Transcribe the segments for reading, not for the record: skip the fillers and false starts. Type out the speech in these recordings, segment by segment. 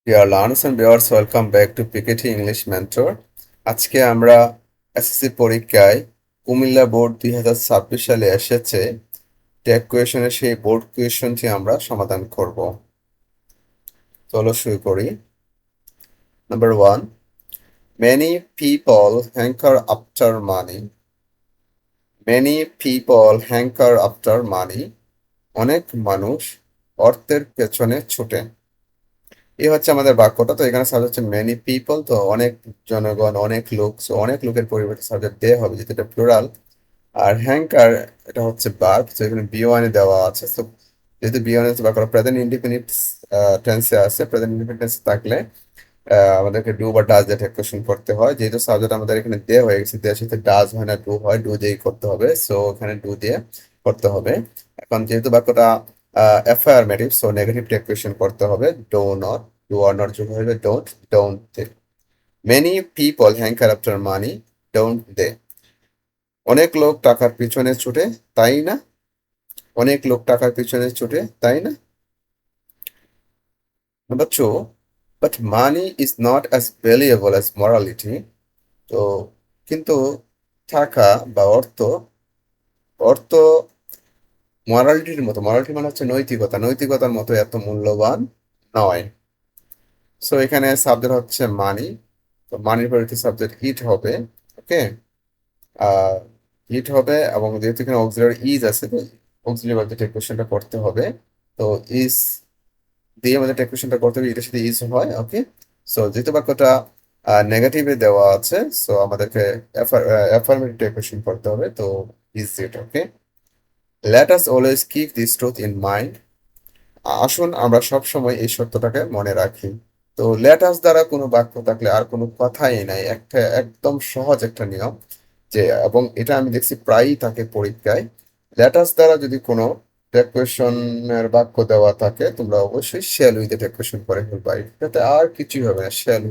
Dear learners and viewers, welcome back to PKT English Mentor. আজকে আমরা SSC পরীক্ষায় Comilla board 2026 সালে এসেছে টেক কোয়েশনের সেই বোর্ড কোয়েশনটি আমরা সমাধান করব। চলো শুরু করি। Number 1, many people hanker after money. Many people hanker after money. অনেক মানুষ অর্থের পেছনে ছুটে। এই হচ্ছে আমাদের বাক্যটা। তো এখানে সাবজেক্ট হচ্ছে মেনি পিপল, তো অনেক জনগণ, অনেক লোক, সো অনেক লোকের পরিবর্তে সাবজেক্ট দে হবে, যেটা প্লুরাল। আর হ্যাঙ্কার এটা হচ্ছে ভার্ব, তো এখানে বি ওয়ানে দেওয়া আছে। তো যেহেতু বি ওয়ানে বাক্যটা প্রেজেন্ট ইন্ডিপেন্ডেন্ট টেন্সে আছে, প্রেজেন্ট ইন্ডিপেন্ডেন্ট থাকলে আমাদেরকে ডু বা ডাজ দিয়ে কোশ্চেন করতে হয়। যেহেতু সাবজেক্ট আমাদের এখানে দে হয়ে গেছে, দেওয়ার সাথে ডাজ হয় না, ডু হয়, ডু দিয়েই করতে হবে। সো এখানে ডু দিয়ে করতে হবে। এখন যেহেতু বাক্যটা affirmative, so negative tag question করতে হবে। ডো নট, ডু আর নট যোগ হবে don't, don't they. Many people hanker after money, don't they. অনেক লোক টাকার পিছনে ছুটে, তাই না? অনেক লোক টাকার পিছনে ছুটে, তাই না? Number 2, but money is not as valuable as morality. তো কিন্তু টাকা বা অর্থ, অর্থ মরালিটির মতো, মরালিটি মানে হচ্ছে নৈতিকতা, নৈতিকতার মতো এত মূল্যবান নয়। সো এখানে সাবজেক্ট হচ্ছে মানি, তো মানির পরিবর্তে সাবজেক্ট ইট হবে। ওকে, ইট হবে, এবং যেহেতু এখানে অক্সিলারি ইজ আছে, তো অক্সিলারি ভার্ব দিয়ে কোশ্চেনটা করতে হবে। তো ইজ দিয়ে আমাদের টেকুয়েশনটা করতে হবে, এটার সাথে ইজ হয়। ওকে, সো যেহেতু বাক্যটা নেগেটিভে দেওয়া আছে, সো আমাদেরকে অ্যাফার্মেটিভ টেকুয়েশন করতে হবে। তো is it. Okay, let us always keep this truth in mind. আসুন আমরা সব সময় এই সত্যটাকে মনে রাখি। তো লেট আস দ্বারা কোনো বাক্য থাকলে আর কোনো কথাই নাই, একটা একদম সহজ একটা নিয়ম যে, এবং এটা আমি দেখছি প্রায়ই থাকে পরীক্ষায়। লেট আস দ্বারা যদি কোনো টেকুয়েশনের বাক্য দেওয়া থাকে, তোমরা অবশ্যই শ্যাল উইথ টেকুয়েশন করে ফেলবা। এটাতে আর কিছুই হবে না, শ্যাল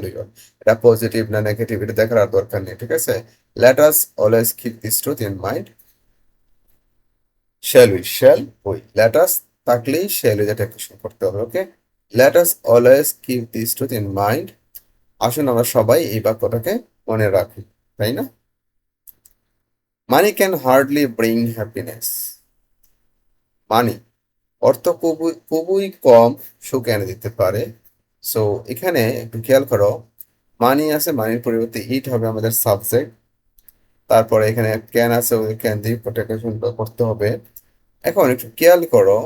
উই হবে। এটা পজিটিভ না নেগেটিভ এটা দেখার আর দরকার নেই, ঠিক আছে? Let us always keep this truth in mind. Shall we let us থাকলেই শ্যাল উইথ টেকুয়েশন করতে হবে। Okay, let us always keep this truth in mind. আসুন আমরা সবাই এই বাক্যটাকে মনে রাখি, তাই না? Money can hardly bring happiness. Money, অর্থ খুবই খুবই কম সুখ এনে দিতে পারে। সো এখানে একটু খেয়াল করো, মানি আছে, মানির পরিবর্তে ইট হবে আমাদের সাবজেক্ট। তারপরে এখানে ক্যান আছে, ওই ক্যান দিয়ে প্রোটেকশন করতে হবে। এখন একটু খেয়াল করো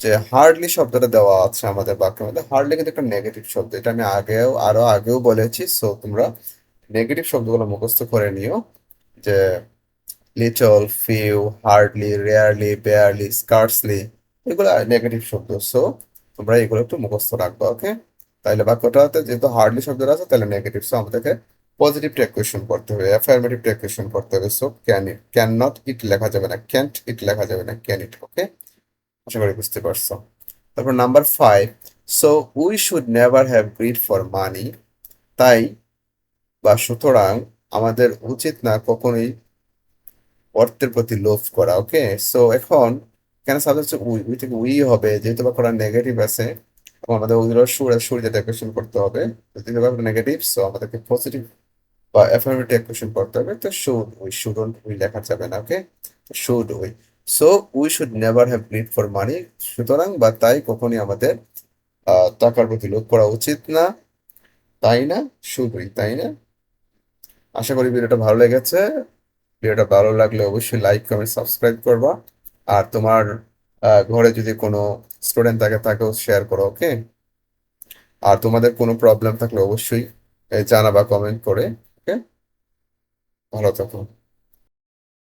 যে হার্ডলি শব্দটা দেওয়া আছে আমাদের বাক্যের মধ্যে। হার্ডলি কিন্তু একটা নেগেটিভ শব্দ, এটা আমি আগেও বলেছি। সো তোমরা নেগেটিভ শব্দগুলো মুখস্থ করে নিও, যে little, few, hardly, rarely, barely, scarcely, এগুলো নেগেটিভ শব্দ। সো তোমরা এগুলো একটু মুখস্থ রাখবা। ওকে, তাহলে বাক্যটাতে যেহেতু হার্ডলি শব্দটা আছে, তাহলে নেগেটিভ। সো আমাদেরকে পজিটিভ টেকুয়েশন করতে হবে, অ্যাফার্মেটিভ টেকুয়েশন করতে হবে। So can it, can not it লেখা যাবে না, ক্যান্ট ইট লেখা যাবে না, ক্যান ইট। ওকে, আশা করি বুঝতে পারছো। তারপর number 5, so we should never have greed for মানি। তাই বা সুতরাং আমাদের উচিত না কখনোই অর্থের প্রতি লোভ করা। ওকে, সো এখন কেন সাবজেক্ট হচ্ছে উই, উই থেকে উই হবে, যেহেতু ব্যাপারটা নেগেটিভ আছে, এবং আমাদের ওইগুলো সুর দিয়ে ডেকোরেশন করতে হবে। যেহেতু ব্যাপারটা নেগেটিভ, সো আমাদেরকে পজিটিভ বা অ্যাফার্মেটিভ ডেকোরেশন করতে হবে। তো শুড উই, শুডন্ট উই লেখা যাবে না। Okay, should we. So we should never have greed for money. সুতরাং বা তাই কখনই আমাদের টাকার প্রতি লোভ করা উচিত না, তাই না? শুড উই, তাই না? আশা করি ভিডিওটা ভালো লেগেছে। ভিডিওটা ভালো লাগলে অবশ্যই লাইক, কমেন্ট, সাবস্ক্রাইব করবা। আর তোমার ঘরে যদি কোনো স্টুডেন্ট থাকে, তাকেও শেয়ার করো। ওকে, আর তোমাদের কোনো প্রবলেম থাকলে অবশ্যই জানাবা কমেন্ট করে। ওকে, ভালো থাকো।